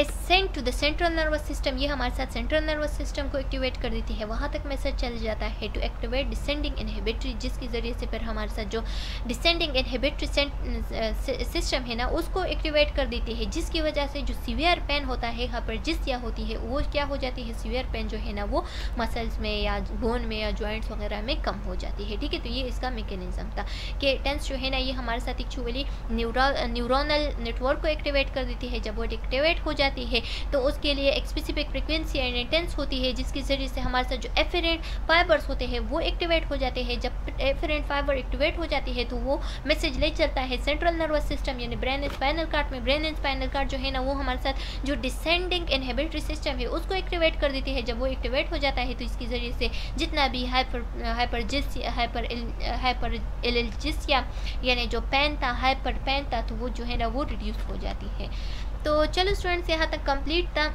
is sent to the central nervous system, ये हमारे साथ सेंट्रल नर्वस सिस्टम को एक्टिवेट कर देती है, वहाँ तक मैसेज चल जाता है टू एक्टिवेट डिसेंडिंग इनहिबिटरी, जिसके ज़रिए से फिर हमारे साथ जो डिसेंडिंग इनहिबिटरी सिस्टम है ना उसको एक्टिवेट कर देती है, जिसकी वजह से जो सीवियर पेन होता है, हाइपरजिस्टिया होती है, वो क्या हो जाती है, सीवियर पेन जो है ना वो मसल्स में या बोन में या जॉइंट्स वगैरह में कम हो जाती है, ठीक है। तो ये इसका मैकेनिज्म था कि टेंस जो है ना ये हमारे साथ एक्चुअली न्यूरोनल नेटवर्क को एक्टिवेट कर देती है। जब वो एक्टिवेट हो जाती है तो उसके लिए एक स्पेसिफिक फ्रीक्वेंसी एंड इंटेंस होती है, जिसके जरिए से हमारे साथ जो एफरेंट फाइबर्स होते हैं वो एक्टिवेट हो जाते हैं। जब एफरेंट फाइबर एक्टिवेट हो जाती है तो वो मैसेज ले चलता है सेंट्रल नर्वस सिस्टम यानी ब्रेन एंड स्पाइनल कॉर्ड में। ब्रेन एंड स्पाइनल कॉर्ड जो है ना वो हमारे साथ जो डिसेंडिंग इनहिबिटरी सिस्टम है उसको एक्टिवेट कर देती है। जब वो एक्टिवेट हो जाता है तो इसके जरिए से जितना भी हाइपर एल्जिया यानी जो पेन था, हाइपर पेन था, तो वो जो है ना वो रिड्यूस हो जाती है। तो चलो स्टूडेंट्स यहाँ तक कंप्लीट था।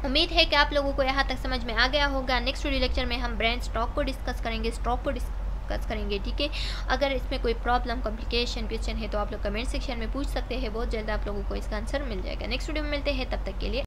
उम्मीद है कि आप लोगों को यहाँ तक समझ में आ गया होगा। नेक्स्ट वीडियो लेक्चर में हम ब्रेन स्ट्रोक को डिस्कस करेंगे, ठीक है। अगर इसमें कोई प्रॉब्लम, कॉम्प्लिकेशन, क्वेश्चन है तो आप लोग कमेंट सेक्शन में पूछ सकते हैं, बहुत जल्द आप लोगों को इसका आंसर मिल जाएगा। नेक्स्ट वीडियो में मिलते हैं, तब तक के लिए